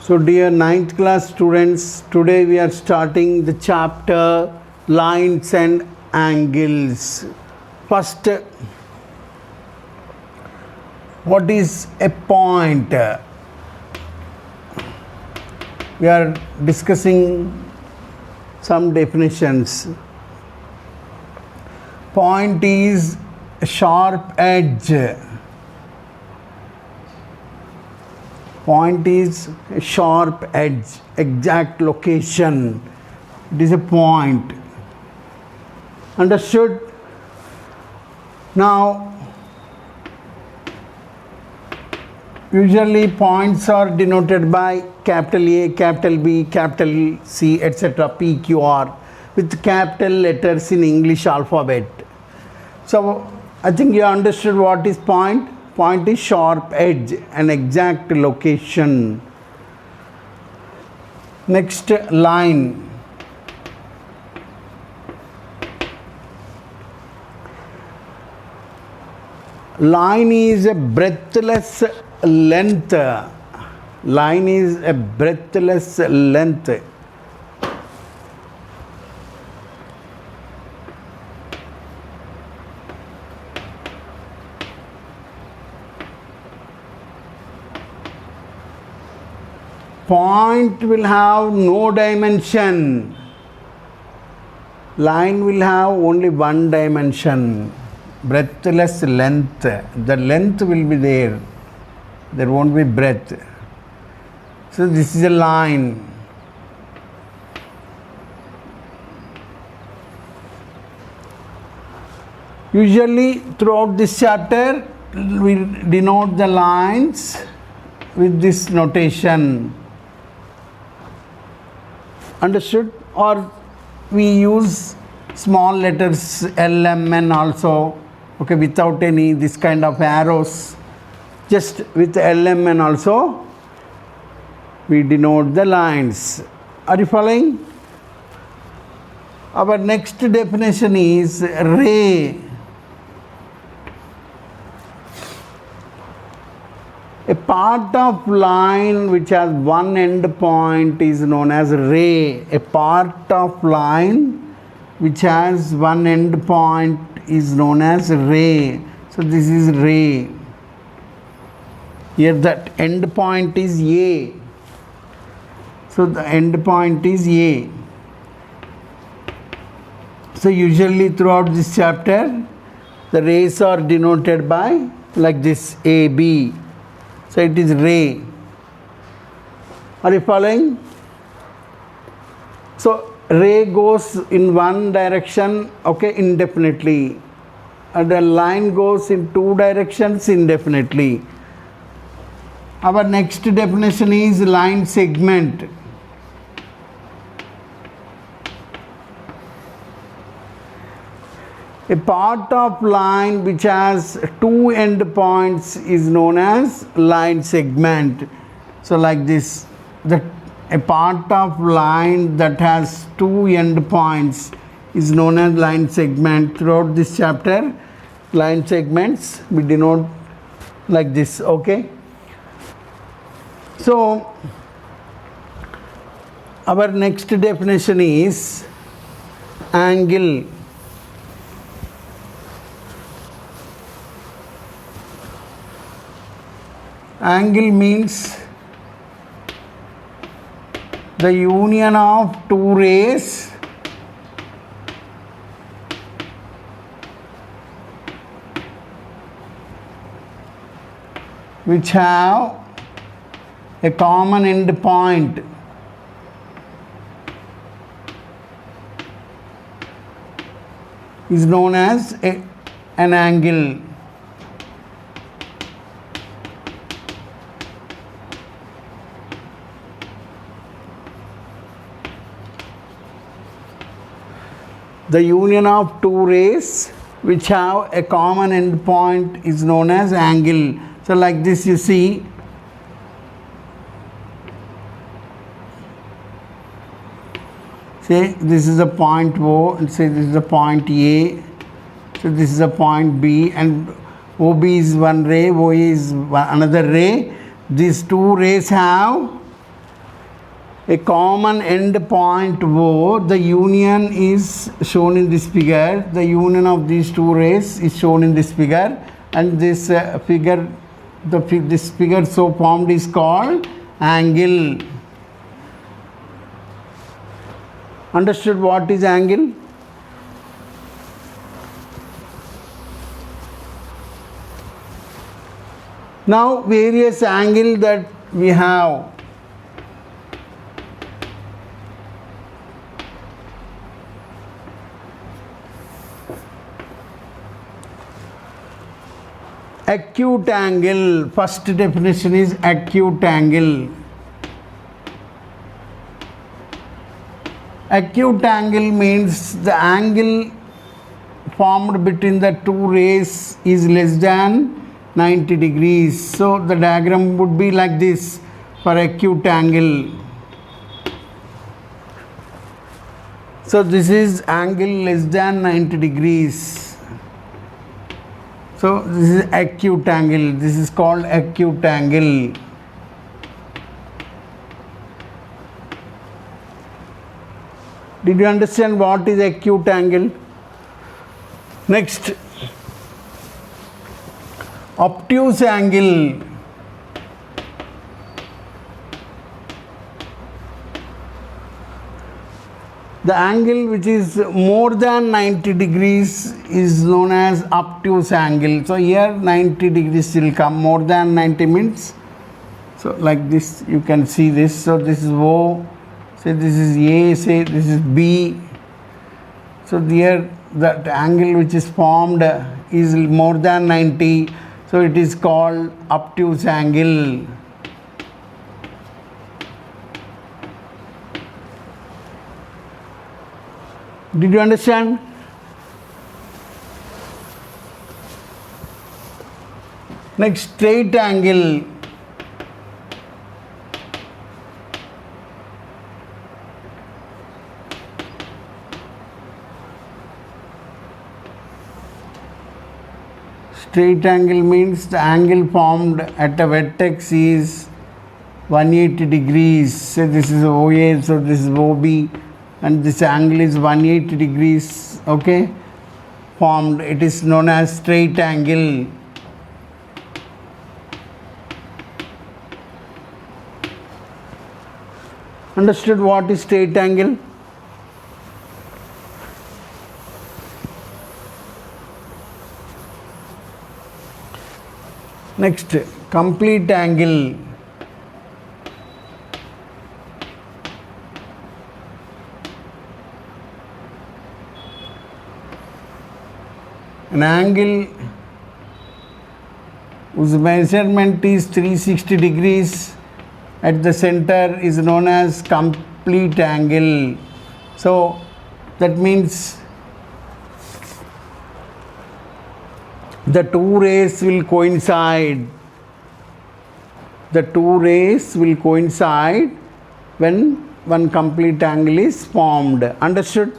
So dear 9th class students, today we are starting the chapter lines and angles. First, what is a point? We are discussing some definitions. Point is a sharp edge. Point is a sharp edge, exact location. It is a point. Understood? Now, usually points are denoted by capital A, capital B, capital C, etc. P, Q, R with capital letters in English alphabet. So, I think you understood what is point. Point is sharp edge, an exact location. Next, line. Line is a breathless length. Line is a breathless length. Point will have no dimension. Line will have only one dimension. Breathless length. The length will be there. There won't be breadth. So this is a line. Usually throughout this chapter we denote the lines with this notation. Understood? Or we use small letters L, M, N also, okay, without any this kind of arrows. Just with L, M, N also we denote the lines. Are you following? Our next definition is ray. A part of line which has one end point is known as ray. A part of line which has one end point is known as ray. So this is ray. Here that end point is A. So the end point is A. So usually throughout this chapter the rays are denoted by like this AB. So it is ray. Are you following? So ray goes in one direction, okay, indefinitely. And the line goes in two directions indefinitely. Our next definition is line segment. A part of line which has two end points is known as line segment. So like this, a part of line that has two end points is known as line segment. Throughout this chapter, line segments we denote like this, okay? So, our next definition is angle. Angle means the union of two rays which have a common end point. Is known as an angle. The union of two rays which have a common end point is known as angle. So like this you see, say this is a point O and say this is a point A. So this is a point B and OB is one ray, OA is another ray. These two rays have a common end point O. The union is shown in this figure. The union of these two rays is shown in this figure, and this figure, this figure so formed is called angle. Understood what is angle? Now various angle that we have. Acute angle, first definition is acute angle. Acute angle means the angle formed between the two rays is less than 90 degrees. So the diagram would be like this for acute angle. So this is angle less than 90 degrees. So this is acute angle. This is called acute angle. Did you understand what is acute angle? Next, obtuse angle. The angle which is more than 90 degrees is known as obtuse angle. So here 90 degrees will come, more than 90 means. So like this you can see this. So this is O, say this is A, say this is B. So here that angle which is formed is more than 90. So it is called obtuse angle. Did you understand? Next, straight angle. Straight angle means the angle formed at a vertex is 180 degrees. Say this is OA, so this is OB, and this angle is 180 degrees, okay, formed. It is known as straight angle. Understood what is straight angle? Next, complete angle. An angle whose measurement is 360 degrees at the center is known as complete angle. So that means the two rays will coincide. The two rays will coincide when one complete angle is formed. Understood?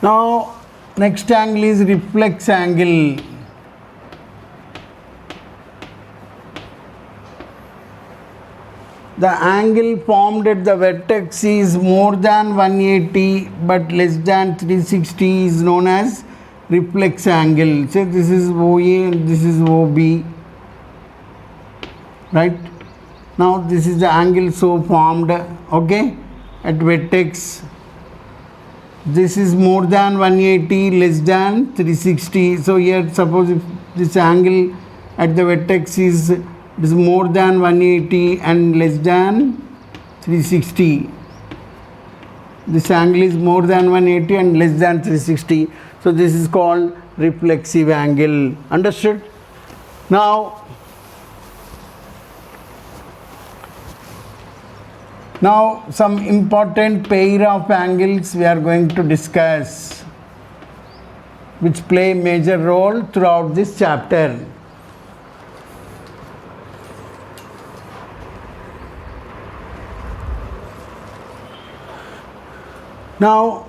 Now, next angle is reflex angle. The angle formed at the vertex is more than 180 but less than 360 is known as reflex angle. Say this is OA and this is OB. Right? Now this is the angle so formed, okay, at vertex. This is more than 180, less than 360. So here suppose if this angle at the vertex is more than 180 and less than 360. This angle is more than 180 and less than 360. So this is called reflexive angle. Understood? Now some important pair of angles we are going to discuss, which play a major role throughout this chapter. Now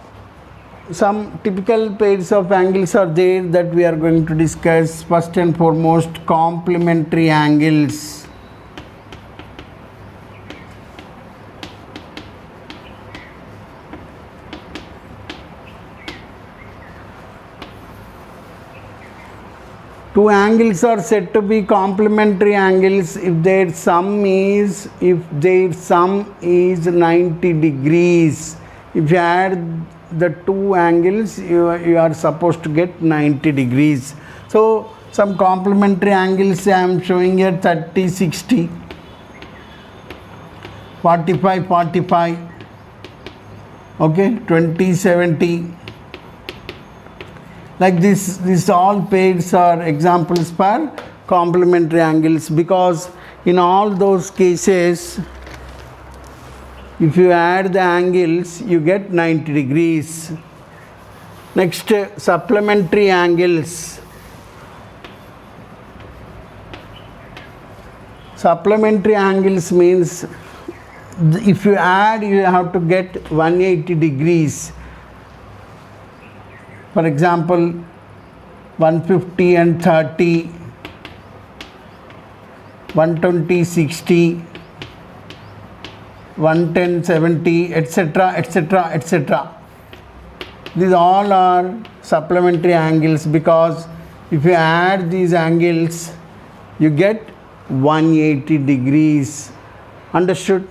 some typical pairs of angles are there that we are going to discuss. First and foremost, complementary angles. Two angles are said to be complementary angles if their sum is 90 degrees. If you add the two angles, you are supposed to get 90 degrees. So some complementary angles I am showing here: 30 60, 45 45, okay, 20 70. Like this, these all pairs are examples for complementary angles, because in all those cases, if you add the angles, you get 90 degrees. Next, supplementary angles. Supplementary angles means if you add, you have to get 180 degrees. For example, 150 and 30, 120 60, 110 70, etc., etc., etc. These all are supplementary angles, because if you add these angles, you get 180 degrees. Understood?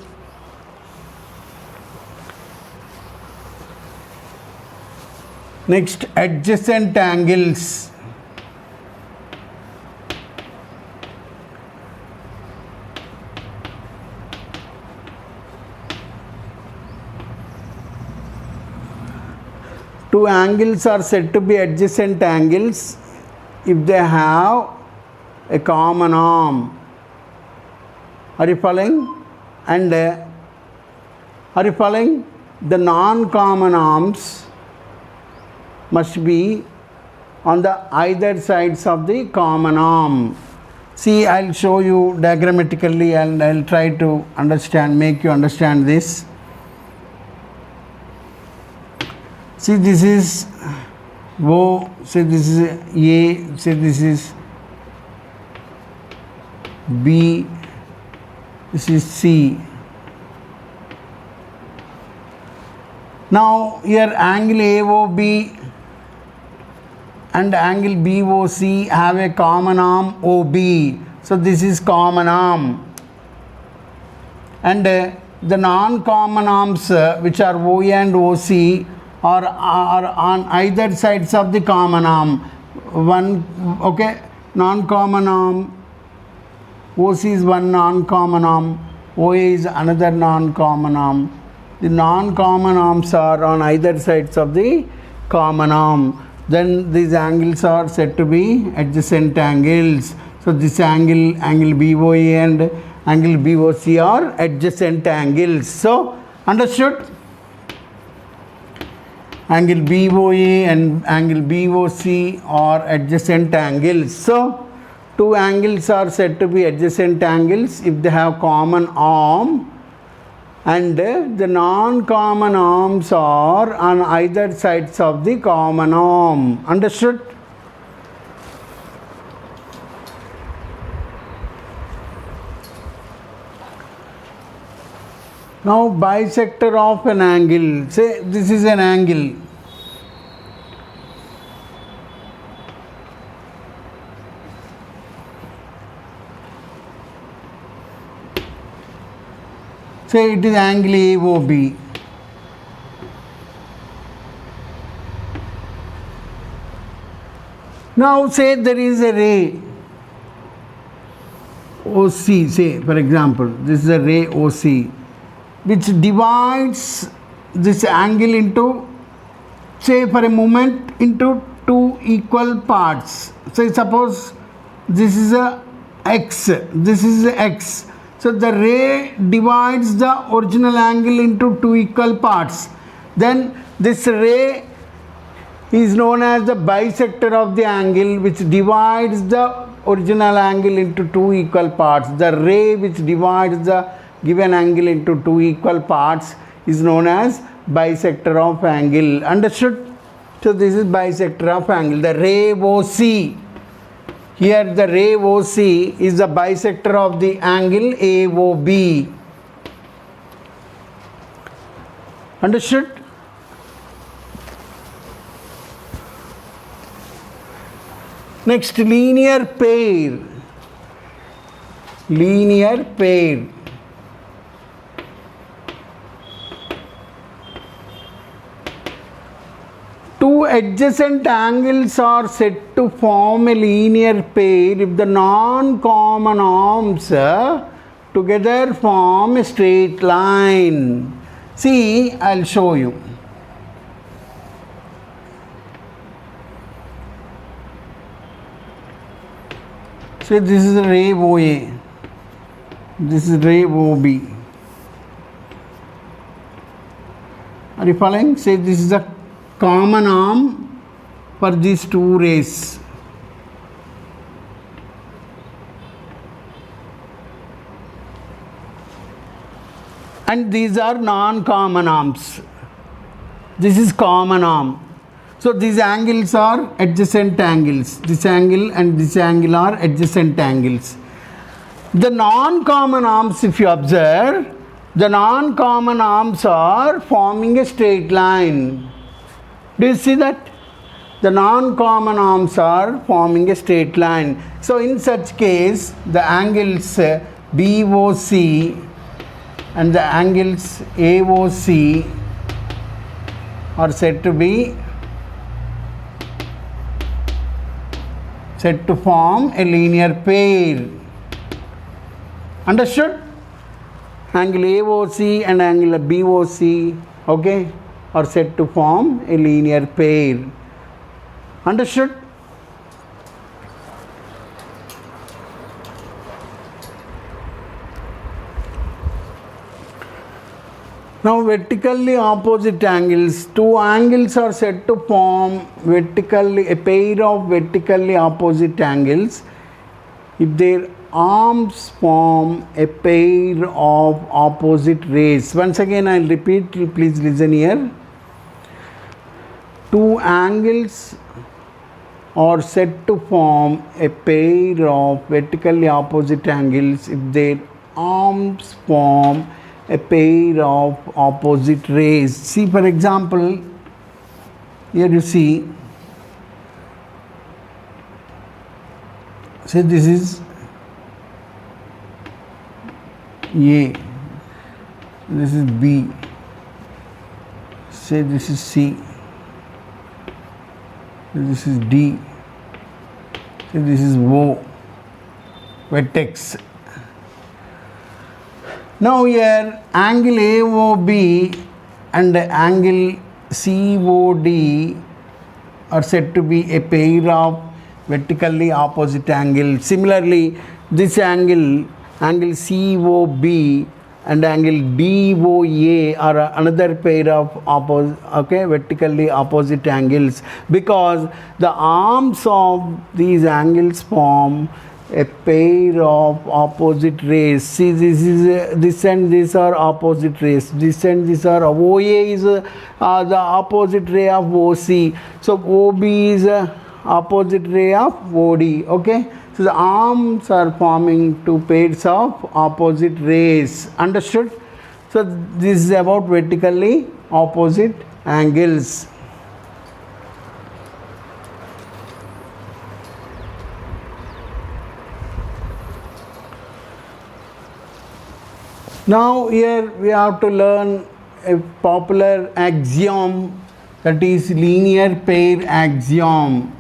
Next, adjacent angles. Two angles are said to be adjacent angles if they have a common arm. Are you following? And are you following? The non-common arms must be on the either sides of the common arm. See, I'll show you diagrammatically and I'll try to make you understand this. See, this is O, say this is A, say this is B, this is C. Now, here angle AOB and angle BOC have a common arm OB. So this is common arm. And the non-common arms which are OA and OC are on either sides of the common arm. One, okay, non-common arm, OC is one non-common arm, OA is another non-common arm. The non-common arms are on either sides of the common arm. Then these angles are said to be adjacent angles. So this angle BOA and angle BOC are adjacent angles. So understood? Angle BOA and angle BOC are adjacent angles. So two angles are said to be adjacent angles if they have common arm, and the non-common arms are on either sides of the common arm. Understood? Now, bisector of an angle. Say this is an angle. Say it is angle AOB. Now say there is a ray OC, say for example, this is a ray OC which divides this angle into, say for a moment, into two equal parts. Say suppose this is a X, this is a X. So the ray divides the original angle into two equal parts. Then this ray is known as the bisector of the angle which divides the original angle into two equal parts. The ray which divides the given angle into two equal parts is known as bisector of angle. Understood? So this is bisector of angle. The ray OC. Here the ray OC is the bisector of the angle AOB. Understood? Next, linear pair. Linear pair. Two adjacent angles are said to form a linear pair if the non-common arms together form a straight line. See, I'll show you. So this is ray OA. This is ray OB. Are you following? Say this is a common arm for these two rays. And these are non-common arms. This is common arm. So these angles are adjacent angles. This angle and this angle are adjacent angles. The non-common arms, if you observe, the non-common arms are forming a straight line. Do you see that? The non-common arms are forming a straight line. So in such case, the angles BOC and the angles AOC are said to form a linear pair. Understood? Angle AOC and angle BOC, okay, are said to form a linear pair. Understood? Now vertically opposite angles. Two angles are said to form vertically a pair of vertically opposite angles if their arms form a pair of opposite rays. Once again I will repeat, please listen here. Two angles are said to form a pair of vertically opposite angles if their arms form a pair of opposite rays. See, for example, here you see, say this is A, this is B, say this is C, this is D, say this is O, vertex. Now here angle AOB and angle COD are said to be a pair of vertically opposite angles. Similarly, this angle COB and angle DOA are another pair of vertically opposite angles, because the arms of these angles form a pair of opposite rays. See, this and this are opposite rays. This and this are OA is the opposite ray of OC. So OB is opposite ray of OD. Okay. So the arms are forming two pairs of opposite rays. Understood? So this is about vertically opposite angles. Now here we have to learn a popular axiom, that is linear pair axiom.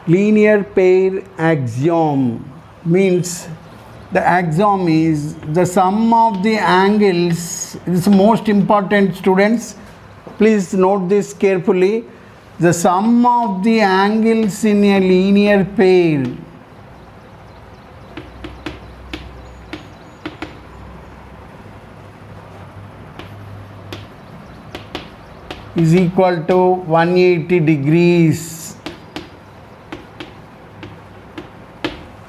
Linear pair axiom means, the axiom is the sum of the angles. This is most important, students. Please note this carefully. The sum of the angles in a linear pair is equal to 180 degrees.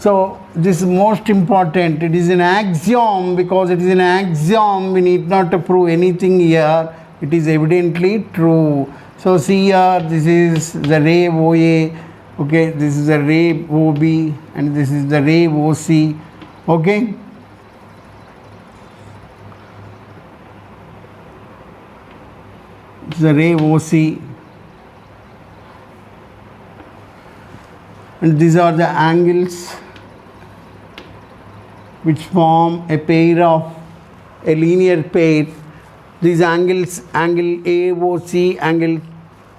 So this is most important. It is an axiom. Because it is an axiom, we need not to prove anything here. It is evidently true. So see here, this is the ray OA, okay, this is the ray OB, and this is the ray OC, okay. This is the ray OC, and these are the angles which form a pair of a linear pair. These angles, angle AOC, angle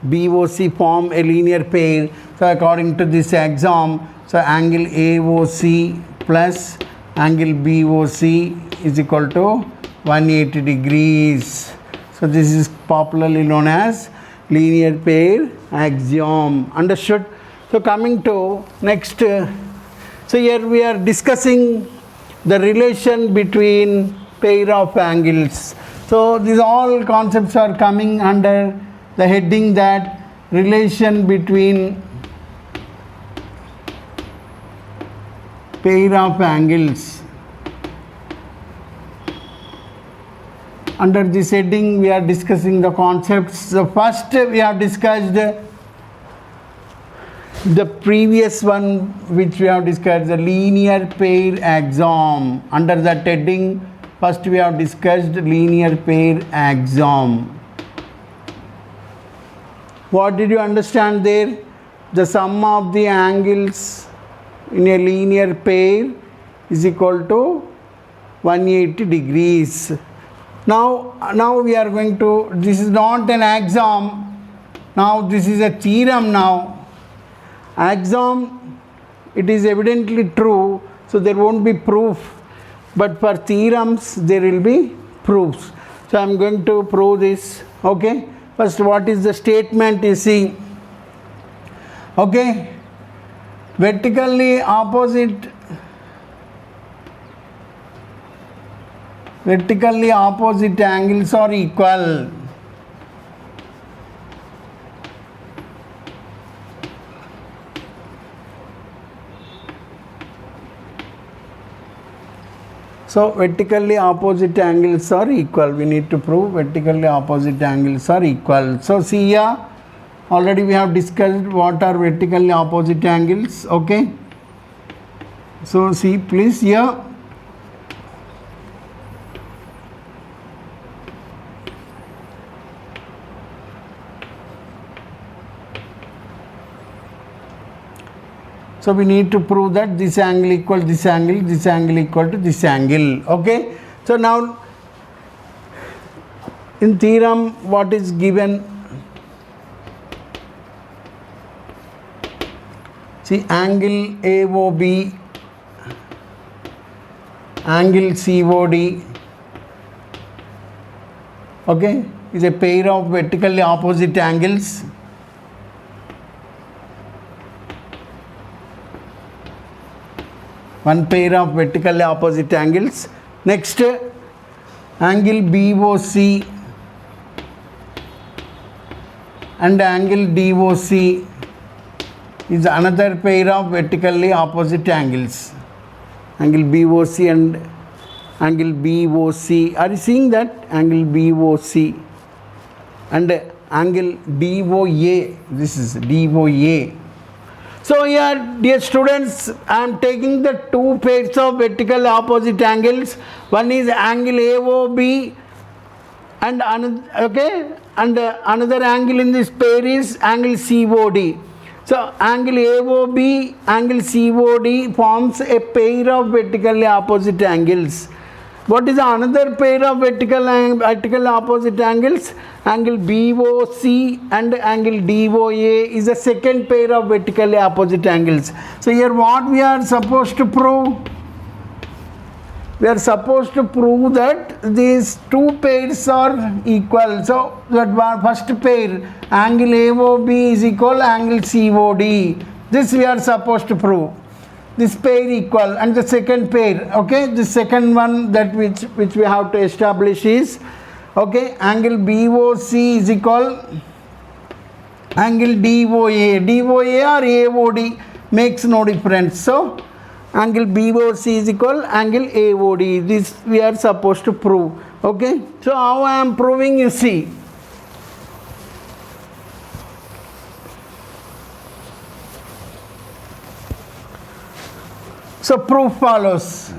BOC form a linear pair. So according to this axiom, so angle AOC plus angle BOC is equal to 180 degrees. So this is popularly known as linear pair axiom. Understood? So coming to next, so here we are discussing the relation between pair of angles. So these all concepts are coming under the heading that relation between pair of angles. Under this heading we are discussing the concepts. So first we have discussed the previous one which we have discussed, the linear pair axiom. Under that heading, first we have discussed linear pair axiom. What did you understand there? The sum of the angles in a linear pair is equal to 180 degrees. Now we are going to, this is not an axiom, now this is a theorem now. Axiom, it is evidently true, so there won't be proof, but for theorems there will be proofs. So I am going to prove this, okay. First, what is the statement? You see, okay, vertically opposite angles are equal. So vertically opposite angles are equal. We need to prove vertically opposite angles are equal. So see here, already we have discussed what are vertically opposite angles, okay. So see please here, so we need to prove that this angle equal this angle, this angle equal to this angle, okay. So now in theorem what is given, see angle AOB, angle COD, okay, is a pair of vertically opposite angles. One pair of vertically opposite angles. Next, angle BOC and angle DOC is another pair of vertically opposite angles. Angle BOC and angle BOC. Are you seeing that? Angle BOC and angle DOA. This is DOA. So here, dear students, I am taking the two pairs of vertical opposite angles. One is angle AOB and another angle in this pair is angle COD. So angle AOB, angle COD forms a pair of vertically opposite angles. What is another pair of vertical opposite angles? Angle BOC and angle DOA is a second pair of vertically opposite angles. So here what we are supposed to prove? We are supposed to prove that these two pairs are equal. So that first pair, angle AOB is equal angle COD. This we are supposed to prove. This pair equal, and the second pair, okay, the second one that which we have to establish is, okay, angle BOC is equal angle DOA. DOA or AOD makes no difference. So angle BOC is equal angle AOD. This we are supposed to prove. Okay, so how I am proving, you see. So proof follows.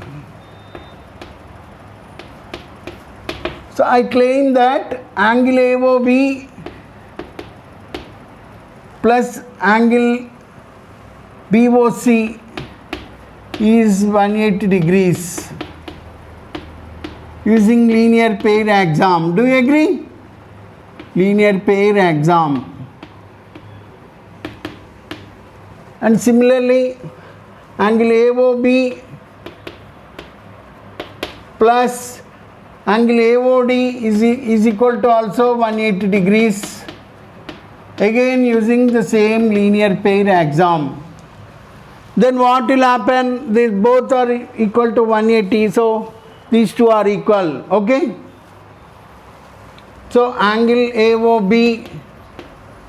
So I claim that angle AOB plus angle BOC is 180 degrees using linear pair axiom. Do you agree? Linear pair axiom. And similarly, angle AOB plus angle AOD is equal to also 180 degrees, again using the same linear pair axiom. Then what will happen? These both are equal to 180, so these two are equal. Okay, so angle AOB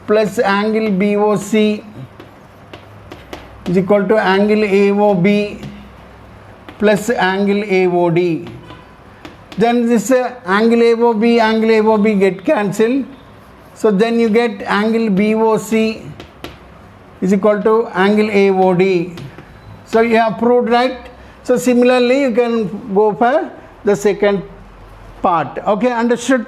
plus angle BOC is equal to angle AOB plus angle AOD. Then this angle AOB get cancelled. So then you get angle BOC is equal to angle AOD. So you have proved, right? So similarly you can go for the second part. Okay, understood?